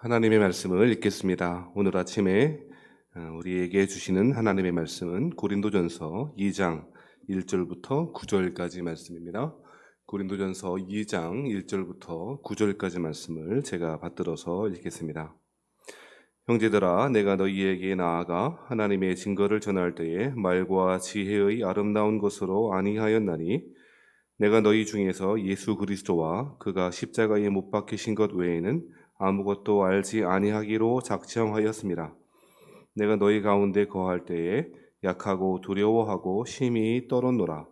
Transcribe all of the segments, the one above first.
하나님의 말씀을 읽겠습니다. 오늘 아침에 우리에게 주시는 하나님의 말씀은 고린도전서 2장 1절부터 9절까지 말씀입니다. 고린도전서 2장 1절부터 9절까지 말씀을 제가 받들어서 읽겠습니다. 형제들아, 내가 너희에게 나아가 하나님의 증거를 전할 때에 말과 지혜의 아름다운 것으로 아니하였나니 내가 너희 중에서 예수 그리스도와 그가 십자가에 못 박히신 것 외에는 아무것도 알지 아니하기로 작정하였습니다. 내가 너희 가운데 거할 때에 약하고 두려워하고 심히 떨었노라.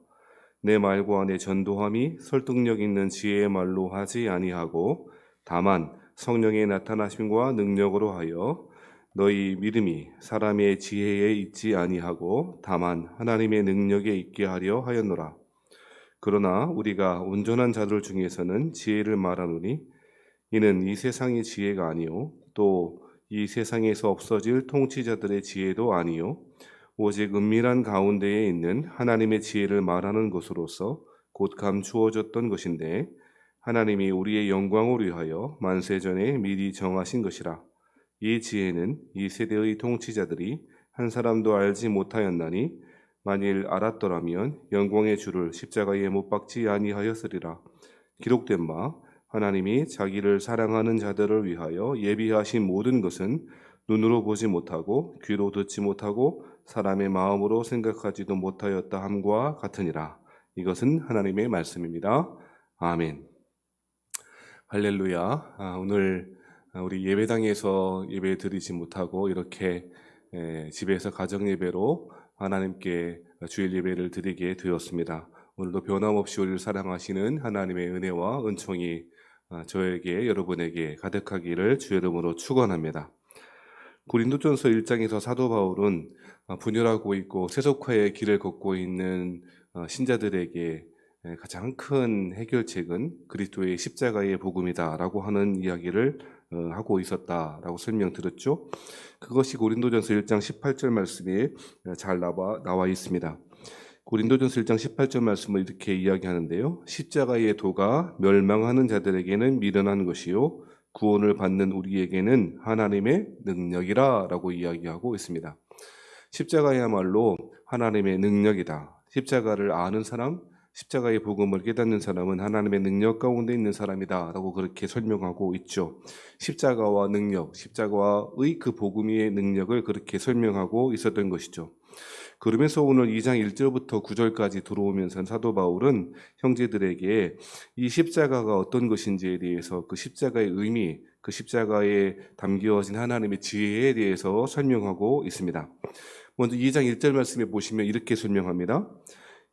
내 말과 내 전도함이 설득력 있는 지혜의 말로 하지 아니하고 다만 성령의 나타나심과 능력으로 하여 너희 믿음이 사람의 지혜에 있지 아니하고 다만 하나님의 능력에 있게 하려 하였노라. 그러나 우리가 온전한 자들 중에서는 지혜를 말하노니 이는 이 세상의 지혜가 아니요 또 이 세상에서 없어질 통치자들의 지혜도 아니요 오직 은밀한 가운데에 있는 하나님의 지혜를 말하는 것으로서 곧 감추어졌던 것인데 하나님이 우리의 영광을 위하여 만세전에 미리 정하신 것이라. 이 지혜는 이 세대의 통치자들이 한 사람도 알지 못하였나니 만일 알았더라면 영광의 주를 십자가에 못 박지 아니하였으리라. 기록된 바 하나님이 자기를 사랑하는 자들을 위하여 예비하신 모든 것은 눈으로 보지 못하고 귀로 듣지 못하고 사람의 마음으로 생각하지도 못하였다 함과 같으니라. 이것은 하나님의 말씀입니다. 아멘. 할렐루야. 오늘 우리 예배당에서 예배 드리지 못하고 이렇게 집에서 가정 예배로 하나님께 주일 예배를 드리게 되었습니다. 오늘도 변함없이 우리를 사랑하시는 하나님의 은혜와 은총이 저에게 여러분에게 가득하기를 주의 이름으로 축원합니다. 고린도전서 1장에서 사도 바울은 분열하고 있고 세속화의 길을 걷고 있는 신자들에게 가장 큰 해결책은 그리스도의 십자가의 복음이다라고 하는 이야기를 하고 있었다라고 설명드렸죠. 그것이 고린도전서 1장 18절 말씀에 잘 나와 있습니다. 고린도전서 1장 18절 말씀을 이렇게 이야기하는데요. 십자가의 도가 멸망하는 자들에게는 미련한 것이요 구원을 받는 우리에게는 하나님의 능력이라 라고 이야기하고 있습니다. 십자가야말로 하나님의 능력이다. 십자가를 아는 사람, 십자가의 복음을 깨닫는 사람은 하나님의 능력 가운데 있는 사람이다 라고 그렇게 설명하고 있죠. 십자가와 능력, 십자가의 그 복음의 능력을 그렇게 설명하고 있었던 것이죠. 그러면서 오늘 2장 1절부터 9절까지 들어오면서 사도 바울은 형제들에게 이 십자가가 어떤 것인지에 대해서 그 십자가의 의미, 그 십자가에 담겨진 하나님의 지혜에 대해서 설명하고 있습니다. 먼저 2장 1절 말씀에 보시면 이렇게 설명합니다.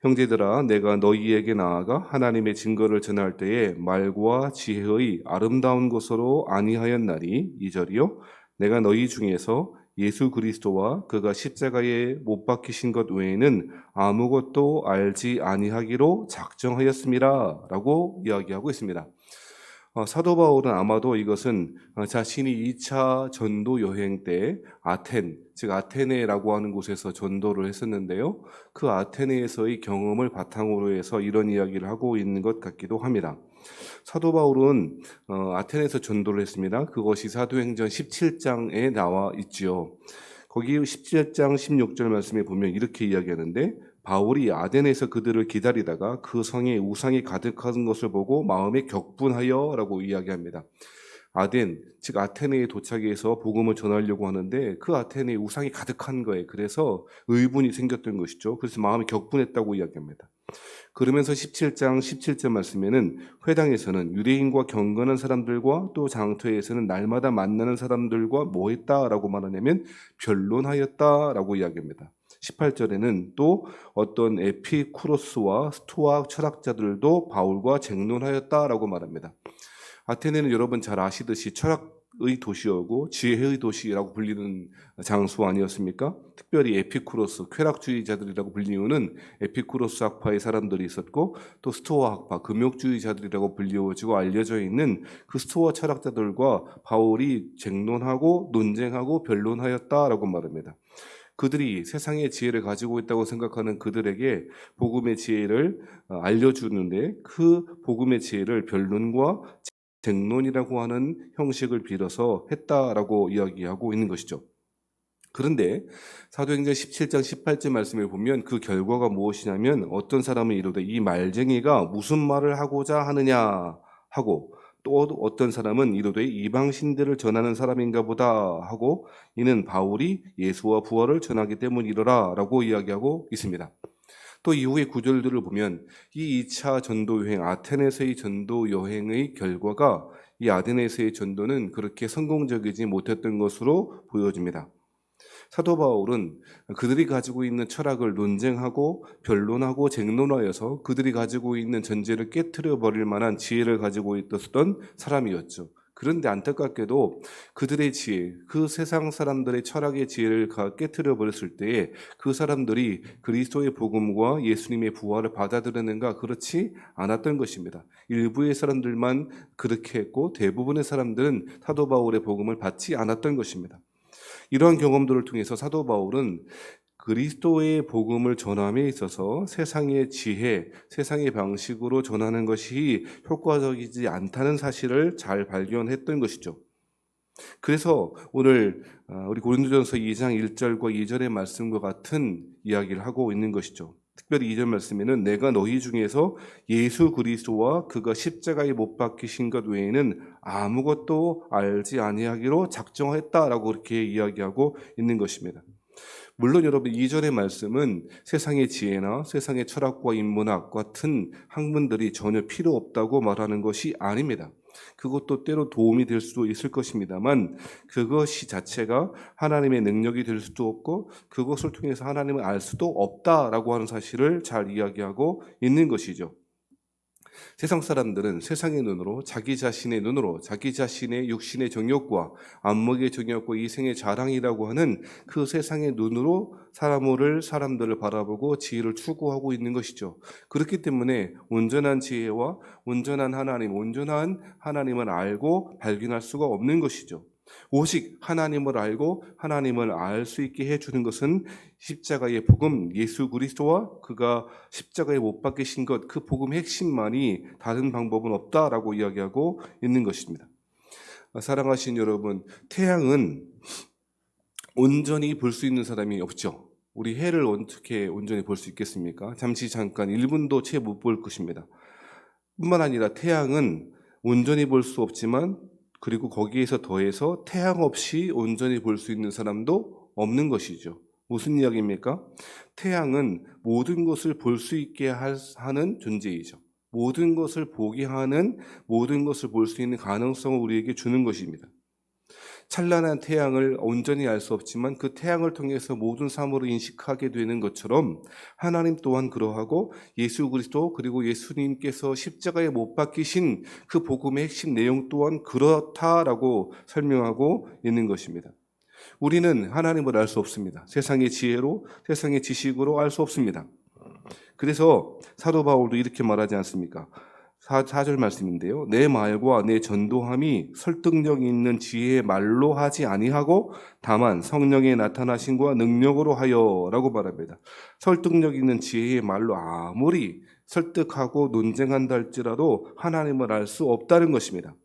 형제들아, 내가 너희에게 나아가 하나님의 증거를 전할 때에 말과 지혜의 아름다운 것으로 아니하였나니 2절이요 내가 너희 중에서 예수 그리스도와 그가 십자가에 못 박히신 것 외에는 아무것도 알지 아니하기로 작정하였습니다 라고 이야기하고 있습니다. 사도 바울은 아마도 이것은 자신이 2차 전도 여행 때 아텐, 즉 아테네라고 하는 곳에서 전도를 했었는데요. 그 아테네에서의 경험을 바탕으로 해서 이런 이야기를 하고 있는 것 같기도 합니다. 사도 바울은 아테네에서 전도를 했습니다. 그것이 사도행전 17장에 나와 있지요. 거기 17장 16절 말씀에 보면 이렇게 이야기하는데 바울이 아덴에서 그들을 기다리다가 그 성에 우상이 가득한 것을 보고 마음에 격분하여 라고 이야기합니다. 아덴, 즉 아테네에 도착해서 복음을 전하려고 하는데 그 아테네에 우상이 가득한 거예요. 그래서 의분이 생겼던 것이죠. 그래서 마음이 격분했다고 이야기합니다. 그러면서 17장 17절 말씀에는 회당에서는 유대인과 경건한 사람들과 또 장터에서는 날마다 만나는 사람들과 뭐 했다라고 말하냐면 변론하였다라고 이야기합니다. 18절에는 또 어떤 에피쿠로스와 스토아 철학자들도 바울과 쟁론하였다라고 말합니다. 아테네는 여러분 잘 아시듯이 철학의 도시였고 지혜의 도시라고 불리는 장소 아니었습니까? 특별히 에피쿠로스, 쾌락주의자들이라고 불리는 이유는 에피쿠로스 학파의 사람들이 있었고 또 스토아 학파, 금욕주의자들이라고 불리워지고 알려져 있는 그 스토아 철학자들과 바울이 쟁론하고 논쟁하고 변론하였다라고 말합니다. 그들이 세상의 지혜를 가지고 있다고 생각하는 그들에게 복음의 지혜를 알려주는데 그 복음의 지혜를 변론과 쟁론이라고 하는 형식을 빌어서 했다라고 이야기하고 있는 것이죠. 그런데 사도행전 17장 18절 말씀을 보면 그 결과가 무엇이냐면 어떤 사람은 이르되 이 말쟁이가 무슨 말을 하고자 하느냐 하고, 또 어떤 사람은 이르되 이방신들을 전하는 사람인가 보다 하고, 이는 바울이 예수와 부활을 전하기 때문이더라 라고 이야기하고 있습니다. 또 이후의 구절들을 보면 이 2차 전도 여행, 아테네에서의 전도 여행의 결과가 이 아테네에서의 전도는 그렇게 성공적이지 못했던 것으로 보여집니다. 사도 바울은 그들이 가지고 있는 철학을 논쟁하고 변론하고 쟁론하여서 그들이 가지고 있는 전제를 깨트려 버릴 만한 지혜를 가지고 있었던 사람이었죠. 그런데 안타깝게도 그들의 지혜, 그 세상 사람들의 철학의 지혜를 깨트려 버렸을 때에 그 사람들이 그리스도의 복음과 예수님의 부활을 받아들였는가? 그렇지 않았던 것입니다. 일부의 사람들만 그렇게 했고 대부분의 사람들은 사도 바울의 복음을 받지 않았던 것입니다. 이러한 경험들을 통해서 사도 바울은 그리스도의 복음을 전함에 있어서 세상의 지혜, 세상의 방식으로 전하는 것이 효과적이지 않다는 사실을 잘 발견했던 것이죠. 그래서 오늘 우리 고린도전서 2장 1절과 2절의 말씀과 같은 이야기를 하고 있는 것이죠. 특별히 2절 말씀에는 내가 너희 중에서 예수 그리스도와 그가 십자가에 못 박히신 것 외에는 아무것도 알지 아니하기로 작정했다라고 그렇게 이야기하고 있는 것입니다. 물론 여러분, 이전의 말씀은 세상의 지혜나 세상의 철학과 인문학 같은 학문들이 전혀 필요 없다고 말하는 것이 아닙니다. 그것도 때로 도움이 될 수도 있을 것입니다만 그것이 자체가 하나님의 능력이 될 수도 없고 그것을 통해서 하나님을 알 수도 없다라고 하는 사실을 잘 이야기하고 있는 것이죠. 세상 사람들은 세상의 눈으로, 자기 자신의 눈으로, 자기 자신의 육신의 정욕과 안목의 정욕과 이생의 자랑이라고 하는 그 세상의 눈으로 사람들을 바라보고 지혜를 추구하고 있는 것이죠. 그렇기 때문에 온전한 지혜와 온전한 하나님을 알고 발견할 수가 없는 것이죠. 오직 하나님을 알고 하나님을 알 수 있게 해주는 것은 십자가의 복음, 예수 그리스도와 그가 십자가에 못 박히신 것, 그 복음의 핵심만이 다른 방법은 없다라고 이야기하고 있는 것입니다. 사랑하신 여러분, 태양은 온전히 볼 수 있는 사람이 없죠. 우리 해를 어떻게 온전히 볼 수 있겠습니까? 잠깐 1분도 채 못 볼 것입니다. 뿐만 아니라 태양은 온전히 볼 수 없지만 그리고 거기에서 더해서 태양 없이 온전히 볼 수 있는 사람도 없는 것이죠. 무슨 이야기입니까? 태양은 모든 것을 볼 수 있게 하는 존재이죠. 모든 것을 보게 하는, 모든 것을 볼 수 있는 가능성을 우리에게 주는 것입니다. 찬란한 태양을 온전히 알 수 없지만 그 태양을 통해서 모든 사물을 인식하게 되는 것처럼 하나님 또한 그러하고 예수 그리스도 그리고 예수님께서 십자가에 못 박히신 그 복음의 핵심 내용 또한 그렇다라고 설명하고 있는 것입니다. 우리는 하나님을 알 수 없습니다. 세상의 지혜로, 세상의 지식으로 알 수 없습니다. 그래서 사도 바울도 이렇게 말하지 않습니까? 4절 말씀인데요. 내 말과 내 전도함이 설득력 있는 지혜의 말로 하지 아니하고 다만 성령의 나타나심과 능력으로 하여라고 말합니다. 설득력 있는 지혜의 말로 아무리 설득하고 논쟁한다 할지라도 하나님을 알 수 없다는 것입니다.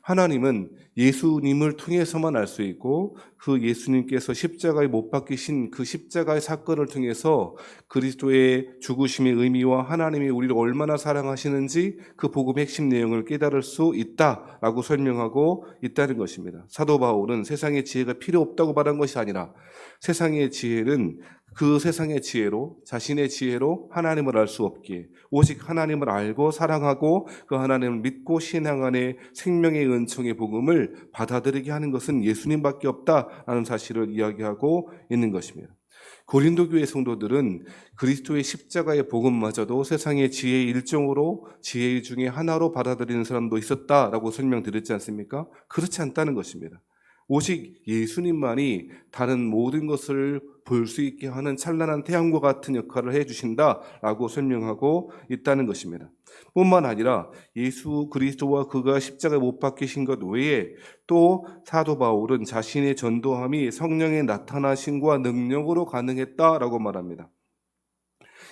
하나님은 예수님을 통해서만 알 수 있고 그 예수님께서 십자가에 못 박히신 그 십자가의 사건을 통해서 그리스도의 죽으심의 의미와 하나님이 우리를 얼마나 사랑하시는지 그 복음의 핵심 내용을 깨달을 수 있다라고 설명하고 있다는 것입니다. 사도 바울은 세상의 지혜가 필요 없다고 말한 것이 아니라 세상의 지혜는 그 세상의 지혜로, 자신의 지혜로 하나님을 알 수 없기에 오직 하나님을 알고 사랑하고 그 하나님을 믿고 신앙 안에 생명의 은총의 복음을 받아들이게 하는 것은 예수님밖에 없다라는 사실을 이야기하고 있는 것입니다. 고린도 교회 성도들은 그리스도의 십자가의 복음마저도 세상의 지혜의 일종으로, 지혜 중에 하나로 받아들이는 사람도 있었다라고 설명드렸지 않습니까? 그렇지 않다는 것입니다. 오직 예수님만이 다른 모든 것을 볼 수 있게 하는 찬란한 태양과 같은 역할을 해주신다라고 설명하고 있다는 것입니다. 뿐만 아니라 예수 그리스도와 그가 십자가에 못 박히신 것 외에 또 사도 바울은 자신의 전도함이 성령의 나타나심과 능력으로 가능했다라고 말합니다.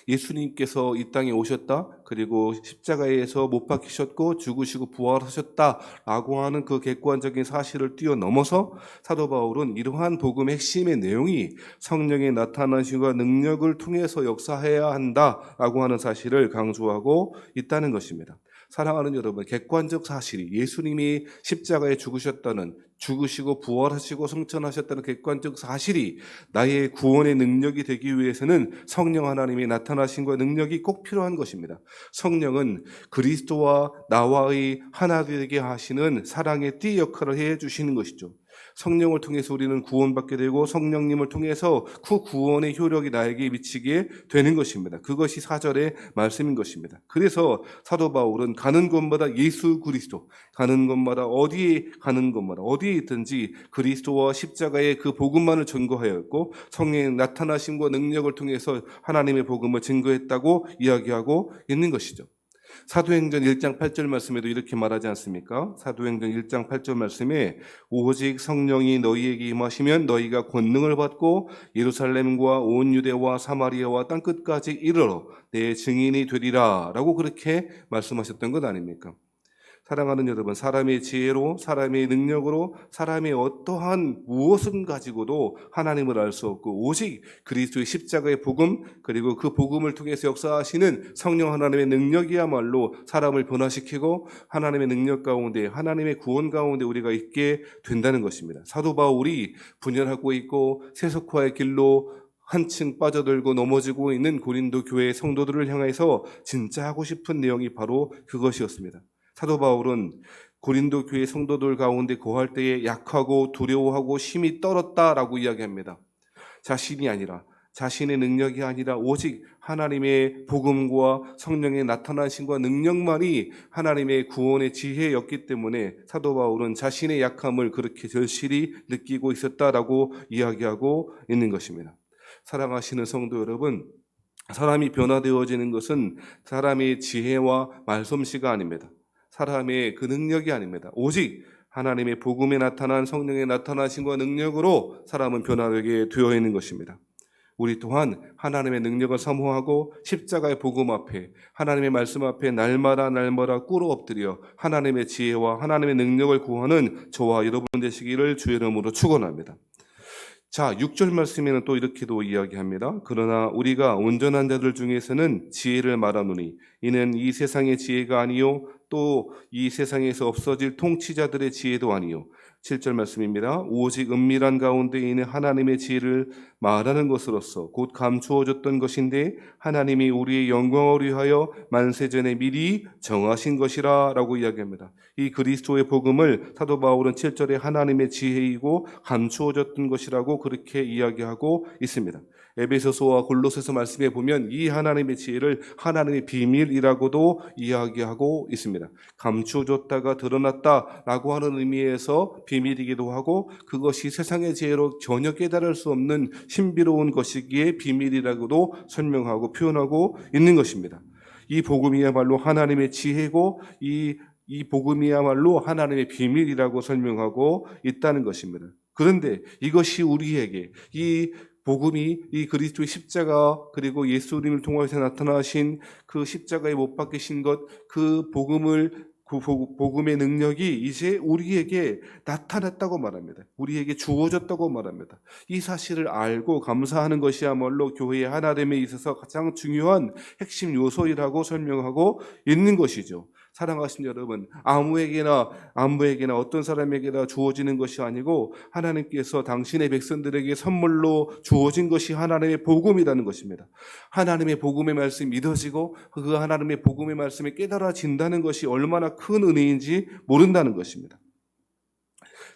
예수님께서 이 땅에 오셨다, 그리고 십자가에서 못 박히셨고 죽으시고 부활하셨다라고 하는 그 객관적인 사실을 뛰어넘어서 사도 바울은 이러한 복음의 핵심의 내용이 성령의 나타나심과 능력을 통해서 역사해야 한다라고 하는 사실을 강조하고 있다는 것입니다. 사랑하는 여러분, 객관적 사실이 예수님이 십자가에 죽으시고 부활하시고 승천하셨다는 객관적 사실이 나의 구원의 능력이 되기 위해서는 성령 하나님의 나타나심과 능력이 꼭 필요한 것입니다. 성령은 그리스도와 나와의 하나 되게 하시는 사랑의 띠 역할을 해주시는 것이죠. 성령을 통해서 우리는 구원받게 되고 성령님을 통해서 그 구원의 효력이 나에게 미치게 되는 것입니다. 그것이 4절의 말씀인 것입니다. 그래서 사도 바울은 가는 곳마다 예수 그리스도, 가는 곳마다 어디에 있든지 그리스도와 십자가의 그 복음만을 증거하였고 성령의 나타나심과 능력을 통해서 하나님의 복음을 증거했다고 이야기하고 있는 것이죠. 사도행전 1장 8절 말씀에도 이렇게 말하지 않습니까? 사도행전 1장 8절 말씀에 오직 성령이 너희에게 임하시면 너희가 권능을 받고 예루살렘과 온 유대와 사마리아와 땅끝까지 이르러 내 증인이 되리라 라고 그렇게 말씀하셨던 것 아닙니까? 사랑하는 여러분, 사람의 지혜로, 사람의 능력으로, 사람의 어떠한 무엇을 가지고도 하나님을 알 수 없고 오직 그리스도의 십자가의 복음, 그리고 그 복음을 통해서 역사하시는 성령 하나님의 능력이야말로 사람을 변화시키고 하나님의 능력 가운데, 하나님의 구원 가운데 우리가 있게 된다는 것입니다. 사도 바울이 분열하고 있고 세속화의 길로 한층 빠져들고 넘어지고 있는 고린도 교회의 성도들을 향해서 진짜 하고 싶은 내용이 바로 그것이었습니다. 사도 바울은 고린도 교회 성도들 가운데 거할 때에 약하고 두려워하고 힘이 떨었다라고 이야기합니다. 자신의 능력이 아니라 오직 하나님의 복음과 성령의 나타나심과 능력만이 하나님의 구원의 지혜였기 때문에 사도 바울은 자신의 약함을 그렇게 절실히 느끼고 있었다라고 이야기하고 있는 것입니다. 사랑하시는 성도 여러분, 사람이 변화되어지는 것은 사람의 지혜와 말솜씨가 아닙니다. 사람의 그 능력이 아닙니다. 오직 하나님의 복음에 나타난 성령의 나타나심과 능력으로 사람은 변화되게 되어 있는 것입니다. 우리 또한 하나님의 능력을 사모하고 십자가의 복음 앞에, 하나님의 말씀 앞에 날마다 꿇어 엎드려 하나님의 지혜와 하나님의 능력을 구하는 저와 여러분 되시기를 주의 이름으로 축원합니다. 자, 6절 말씀에는 또 이렇게도 이야기합니다. 그러나 우리가 온전한 자들 중에서는 지혜를 말하노니 이는 이 세상의 지혜가 아니요 또 이 세상에서 없어질 통치자들의 지혜도 아니요. 7절 말씀입니다. 오직 은밀한 가운데 있는 하나님의 지혜를 말하는 것으로서 곧 감추어졌던 것인데 하나님이 우리의 영광을 위하여 만세전에 미리 정하신 것이라 라고 이야기합니다. 이 그리스도의 복음을 사도 바울은 7절에 하나님의 지혜이고 감추어졌던 것이라고 그렇게 이야기하고 있습니다. 에베소서와 골로새서 말씀에 보면 이 하나님의 지혜를 하나님의 비밀이라고도 이야기하고 있습니다. 감추어졌다가 드러났다라고 하는 의미에서 비밀이기도 하고 그것이 세상의 지혜로 전혀 깨달을 수 없는 신비로운 것이기에 비밀이라고도 설명하고 표현하고 있는 것입니다. 이 복음이야말로 하나님의 지혜고 이 복음이야말로 하나님의 비밀이라고 설명하고 있다는 것입니다. 그런데 이것이 우리에게 이 복음이 이 그리스도의 십자가 그리고 예수님을 통해서 나타나신 그 십자가에 못 박히신 것, 그 복음의 능력이 이제 우리에게 나타났다고 말합니다. 우리에게 주어졌다고 말합니다. 이 사실을 알고 감사하는 것이야말로 교회의 하나됨에 있어서 가장 중요한 핵심 요소이라고 설명하고 있는 것이죠. 사랑하신 여러분, 아무에게나 어떤 사람에게나 주어지는 것이 아니고 하나님께서 당신의 백성들에게 선물로 주어진 것이 하나님의 복음이라는 것입니다. 하나님의 복음의 말씀이 믿어지고 그 하나님의 복음의 말씀이 깨달아진다는 것이 얼마나 큰 은혜인지 모른다는 것입니다.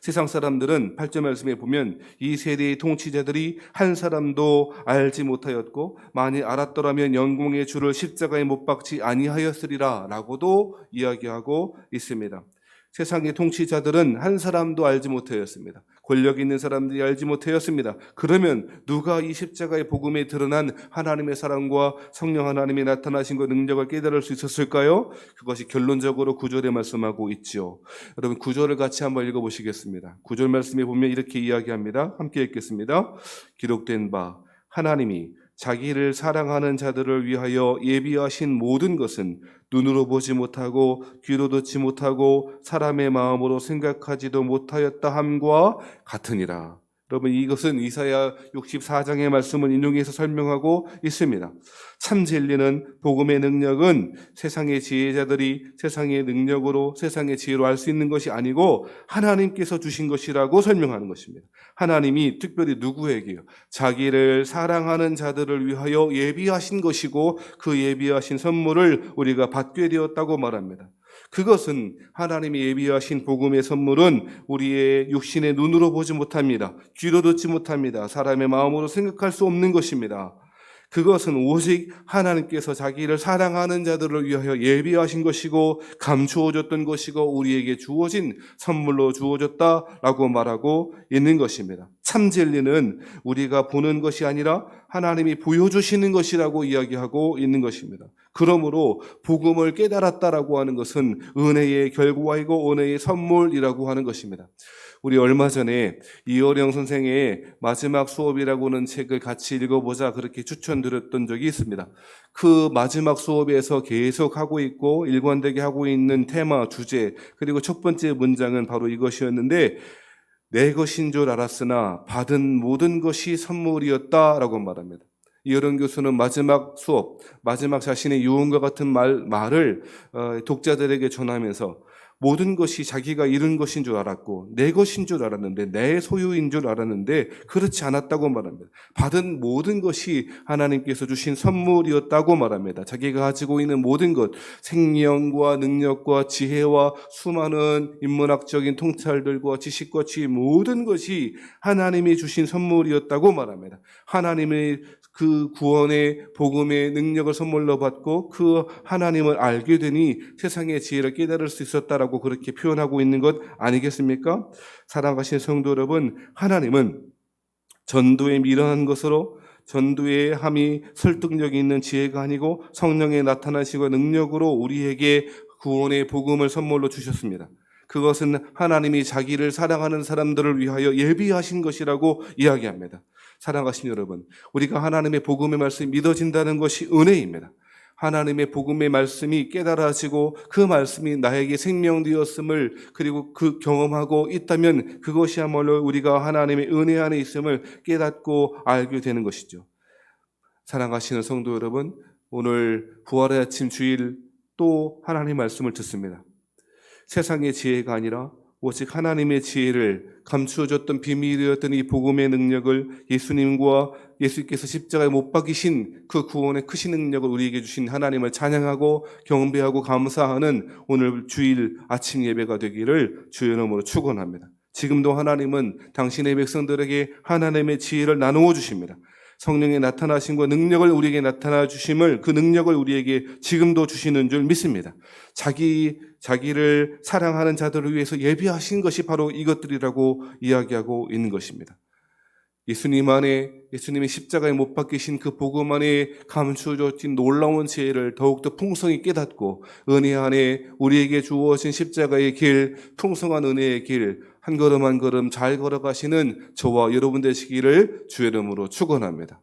세상 사람들은 8절 말씀에 보면 이 세대의 통치자들이 한 사람도 알지 못하였고 만일 알았더라면 영광의 주를 십자가에 못 박지 아니하였으리라 라고도 이야기하고 있습니다. 세상의 통치자들은 한 사람도 알지 못하였습니다. 권력 있는 사람들이 알지 못하였습니다. 그러면 누가 이 십자가의 복음에 드러난 하나님의 사랑과 성령 하나님의 나타나신 그 능력을 깨달을 수 있었을까요? 그것이 결론적으로 9절에 말씀하고 있죠. 여러분 9절을 같이 한번 읽어보시겠습니다. 9절 말씀에 보면 이렇게 이야기합니다. 함께 읽겠습니다. 기록된 바 하나님이 자기를 사랑하는 자들을 위하여 예비하신 모든 것은 눈으로 보지 못하고 귀로 듣지 못하고 사람의 마음으로 생각하지도 못하였다 함과 같으니라. 여러분, 이것은 이사야 64장의 말씀을 인용해서 설명하고 있습니다. 참 진리는, 복음의 능력은 세상의 지혜자들이 세상의 능력으로, 세상의 지혜로 알 수 있는 것이 아니고 하나님께서 주신 것이라고 설명하는 것입니다. 하나님이 특별히 누구에게요? 자기를 사랑하는 자들을 위하여 예비하신 것이고 그 예비하신 선물을 우리가 받게 되었다고 말합니다. 그것은 하나님이 예비하신 복음의 선물은 우리의 육신의 눈으로 보지 못합니다. 귀로 듣지 못합니다. 사람의 마음으로 생각할 수 없는 것입니다. 그것은 오직 하나님께서 자기를 사랑하는 자들을 위하여 예비하신 것이고 감추어졌던 것이고 우리에게 주어진 선물로 주어졌다라고 말하고 있는 것입니다. 참 진리는 우리가 보는 것이 아니라 하나님이 보여주시는 것이라고 이야기하고 있는 것입니다. 그러므로 복음을 깨달았다라고 하는 것은 은혜의 결과이고 은혜의 선물이라고 하는 것입니다. 우리 얼마 전에 이어령 선생의 마지막 수업이라고는 책을 같이 읽어보자 그렇게 추천드렸던 적이 있습니다. 그 마지막 수업에서 계속 하고 있고 일관되게 하고 있는 테마, 주제, 그리고 첫 번째 문장은 바로 이것이었는데, 내 것인 줄 알았으나 받은 모든 것이 선물이었다라고 말합니다. 이어령 교수는 마지막 수업, 마지막 자신의 유언과 같은 말을 독자들에게 전하면서 모든 것이 자기가 잃은 것인 줄 알았고 내 것인 줄 알았는데, 내 소유인 줄 알았는데 그렇지 않았다고 말합니다. 받은 모든 것이 하나님께서 주신 선물이었다고 말합니다. 자기가 가지고 있는 모든 것, 생명과 능력과 지혜와 수많은 인문학적인 통찰들과 지식과 지혜, 모든 것이 하나님이 주신 선물이었다고 말합니다. 하나님의 그 구원의 복음의 능력을 선물로 받고 그 하나님을 알게 되니 세상의 지혜를 깨달을 수 있었다라고 그렇게 표현하고 있는 것 아니겠습니까? 사랑하신 성도 여러분, 하나님은 전도에 미련한 것으로, 전도에 함이 설득력이 있는 지혜가 아니고 성령의 나타나시고 능력으로 우리에게 구원의 복음을 선물로 주셨습니다. 그것은 하나님이 자기를 사랑하는 사람들을 위하여 예비하신 것이라고 이야기합니다. 사랑하신 여러분, 우리가 하나님의 복음의 말씀이 믿어진다는 것이 은혜입니다. 하나님의 복음의 말씀이 깨달아지고 그 말씀이 나에게 생명되었음을 그리고 그 경험하고 있다면 그것이야말로 우리가 하나님의 은혜 안에 있음을 깨닫고 알게 되는 것이죠. 사랑하시는 성도 여러분, 오늘 부활의 아침 주일 또 하나님의 말씀을 듣습니다. 세상의 지혜가 아니라 오직 하나님의 지혜를 감추어졌던 비밀이었던 이 복음의 능력을 예수님과 예수께서 십자가에 못 박이신 그 구원의 크신 능력을 우리에게 주신 하나님을 찬양하고 경배하고 감사하는 오늘 주일 아침 예배가 되기를 주의 이름으로 축원합니다. 지금도 하나님은 당신의 백성들에게 하나님의 지혜를 나누어 주십니다. 성령의 나타나심과 능력을 우리에게 나타나 주심을, 그 능력을 우리에게 지금도 주시는 줄 믿습니다. 자기를 사랑하는 자들을 위해서 예비하신 것이 바로 이것들이라고 이야기하고 있는 것입니다. 예수님 안에, 예수님의 십자가에 못 박히신 그 복음 안에 감추어진 놀라운 지혜를 더욱더 풍성히 깨닫고 은혜 안에 우리에게 주어진 십자가의 길, 풍성한 은혜의 길, 한 걸음 한 걸음 잘 걸어가시는 저와 여러분 되시기를 주의 이름으로 축원합니다.